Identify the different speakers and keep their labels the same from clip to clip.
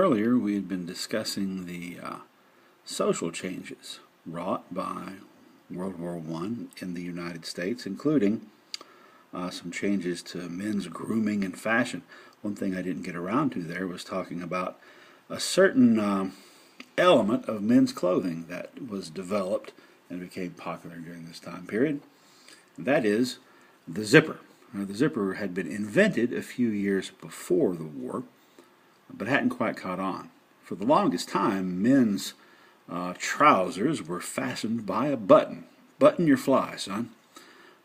Speaker 1: Earlier, we had been discussing the social changes wrought by World War I in the United States, including some changes to men's grooming and fashion. One thing I didn't get around to there was talking about a certain element of men's clothing that was developed and became popular during this time period. That is the zipper. Now, the zipper had been invented a few years before the war, but hadn't quite caught on. For the longest time, men's trousers were fastened by a button. Button your fly, son.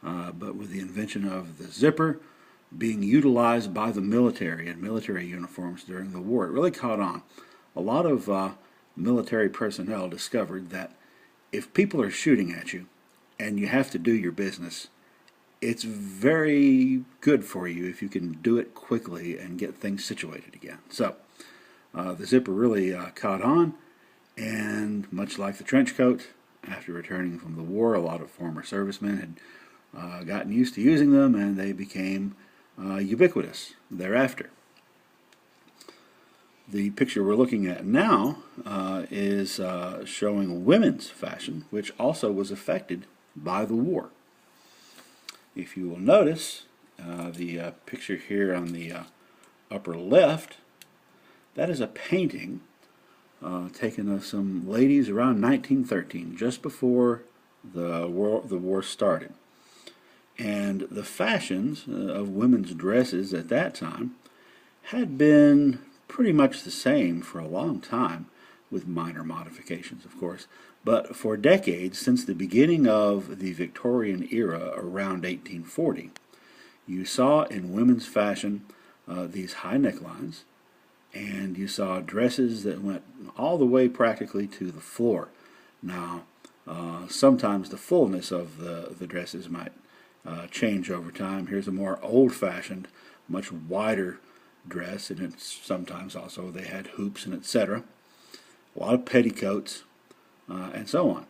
Speaker 1: But with the invention of the zipper being utilized by the military and military uniforms during the war, it really caught on. A lot of military personnel discovered that if people are shooting at you and you have to do your business, it's very good for you if you can do it quickly and get things situated again. So the zipper really caught on, and much like the trench coat, after returning from the war, a lot of former servicemen had gotten used to using them, and they became ubiquitous thereafter. The picture we're looking at now is showing women's fashion, which also was affected by the war. If you will notice, the picture here on the upper left, that is a painting taken of some ladies around 1913, just before the war started. And the fashions of women's dresses at that time had been pretty much the same for a long time, with minor modifications, of course. But for decades, since the beginning of the Victorian era around 1840, you saw in women's fashion these high necklines, and you saw dresses that went all the way practically to the floor. Now, sometimes the fullness of the dresses might change over time. Here's a more old-fashioned, much wider dress, and it's sometimes also they had hoops and etc. A lot of petticoats, and so on.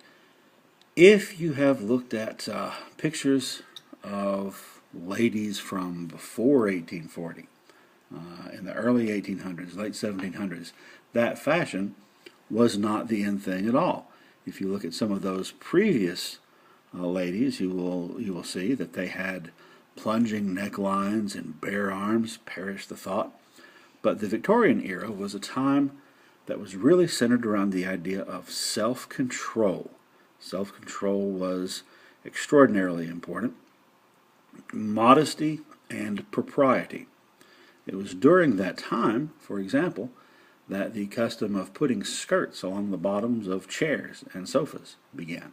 Speaker 1: If you have looked at pictures of ladies from before 1840, in the early 1800s, late 1700s, that fashion was not the in thing at all. If you look at some of those previous ladies, you will see that they had plunging necklines and bare arms. Perish the thought. But the Victorian era was a time that was really centered around the idea of self-control. Self-control was extraordinarily important. Modesty and propriety. It was during that time, for example, that the custom of putting skirts along the bottoms of chairs and sofas began.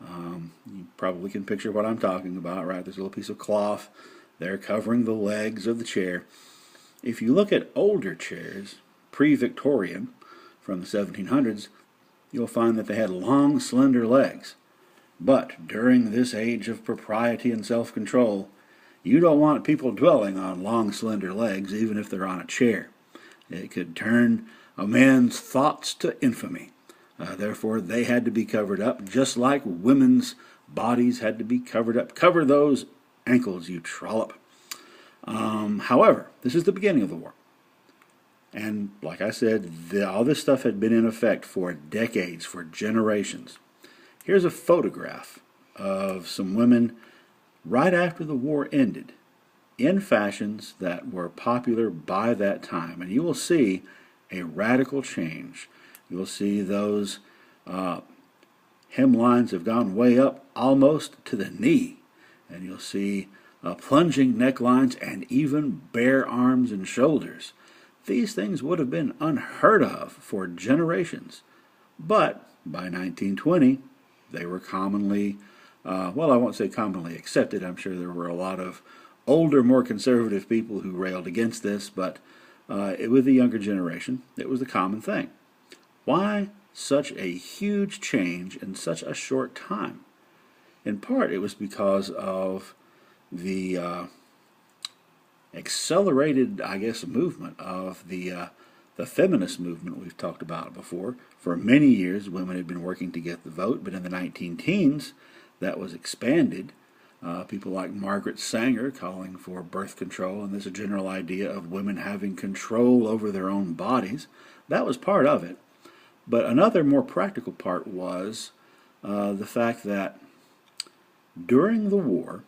Speaker 1: You probably can picture what I'm talking about, right? There's a little piece of cloth there covering the legs of the chair. If you look at older chairs, pre-Victorian, from the 1700s, you'll find that they had long, slender legs. But during this age of propriety and self-control, you don't want people dwelling on long, slender legs, even if they're on a chair. It could turn a man's thoughts to infamy. Therefore, they had to be covered up, just like women's bodies had to be covered up. Cover those ankles, you trollop. However, this is the beginning of the war. And like I said, all this stuff had been in effect for decades, for generations. Here's a photograph of some women right after the war ended in fashions that were popular by that time. And you will see a radical change. You will see those hemlines have gone way up almost to the knee. And you'll see plunging necklines and even bare arms and shoulders. These things would have been unheard of for generations. But by 1920, they were commonly, well, I won't say commonly accepted. I'm sure there were a lot of older, more conservative people who railed against this, but with the younger generation, it was the common thing. Why such a huge change in such a short time? In part, it was because of the accelerated, I guess, movement of the feminist movement we've talked about before. For many years, women had been working to get the vote, but in the 19 teens, that was expanded People like Margaret Sanger calling for birth control, and there's a general idea of women having control over their own bodies. That was part of it. But another more practical part was the fact that during the war,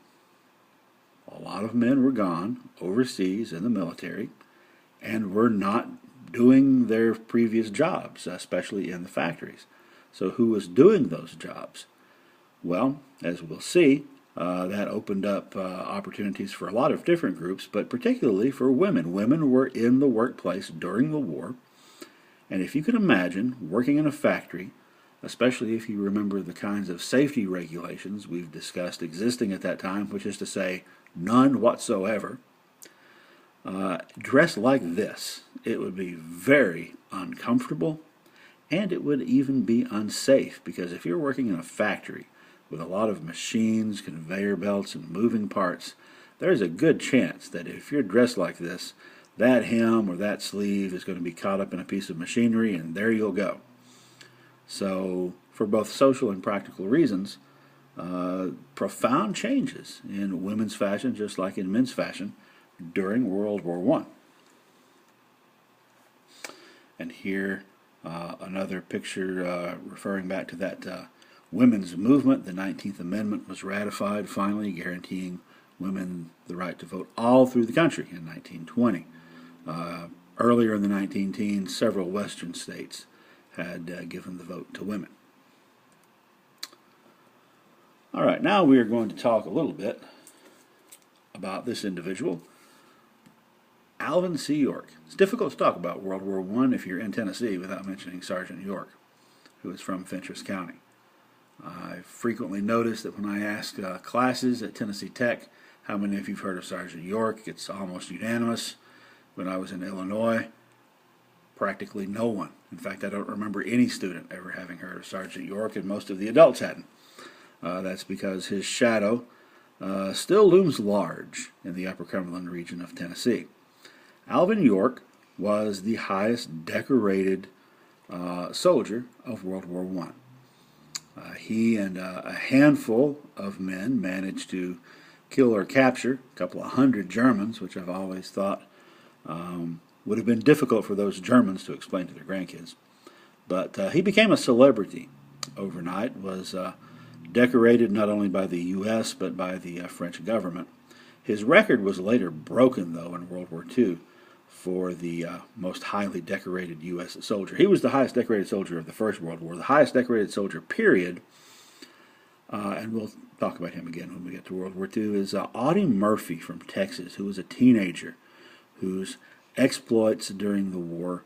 Speaker 1: a lot of men were gone overseas in the military and were not doing their previous jobs, especially in the factories. So who was doing those jobs? Well, as we'll see, that opened up opportunities for a lot of different groups, but particularly for women. Women were in the workplace during the war, and if you can imagine working in a factory, especially if you remember the kinds of safety regulations we've discussed existing at that time, which is to say none whatsoever, dressed like this, it would be very uncomfortable, and it would even be unsafe, because if you're working in a factory with a lot of machines, conveyor belts, and moving parts, there's a good chance that if you're dressed like this, that hem or that sleeve is going to be caught up in a piece of machinery, and there you'll go. So, for both social and practical reasons, profound changes in women's fashion, just like in men's fashion, during World War I. And here, another picture referring back to that women's movement. The 19th Amendment was ratified, finally, guaranteeing women the right to vote all through the country in 1920. Earlier in the 1910s, several western states had given the vote to women. All right, now we are going to talk a little bit about this individual, Alvin C. York. It's difficult to talk about World War I if you're in Tennessee without mentioning Sergeant York, who is from Fentress County. I frequently notice that when I ask classes at Tennessee Tech how many of you have heard of Sergeant York, it's almost unanimous. When I was in Illinois, practically no one. In fact, I don't remember any student ever having heard of Sergeant York, and most of the adults hadn't. That's because his shadow still looms large in the Upper Cumberland region of Tennessee. Alvin York was the highest decorated soldier of World War I. He and a handful of men managed to kill or capture a couple of hundred Germans, which I've always thought would have been difficult for those Germans to explain to their grandkids. But he became a celebrity overnight, was decorated not only by the U.S. but by the French government. His record was later broken, though, in World War II for the most highly decorated U.S. soldier. He was the highest decorated soldier of the First World War, the highest decorated soldier, period. And we'll talk about him again when we get to World War II, is Audie Murphy from Texas, who was a teenager whose exploits during the war,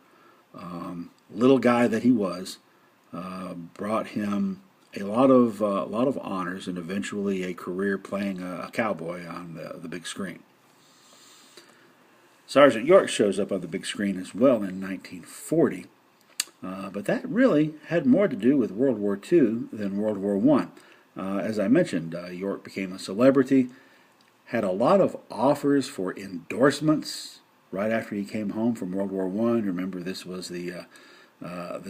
Speaker 1: little guy that he was, brought him a lot of honors and eventually a career playing a cowboy on the big screen. Sergeant York shows up on the big screen as well in 1940, but that really had more to do with World War II than World War I. As I mentioned, York became a celebrity, had a lot of offers for endorsements right after he came home from World War I. Remember, this was the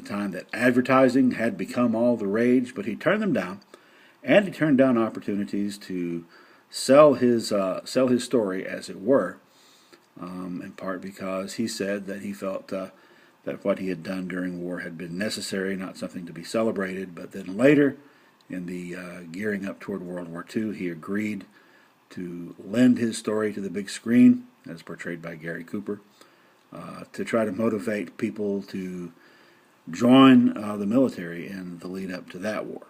Speaker 1: time that advertising had become all the rage, but he turned them down, and he turned down opportunities to sell his story, as it were, in part because he said that he felt that what he had done during war had been necessary, not something to be celebrated. But then later, in the gearing up toward World War II, he agreed to lend his story to the big screen, as portrayed by Gary Cooper, to try to motivate people to join the military in the lead up to that war.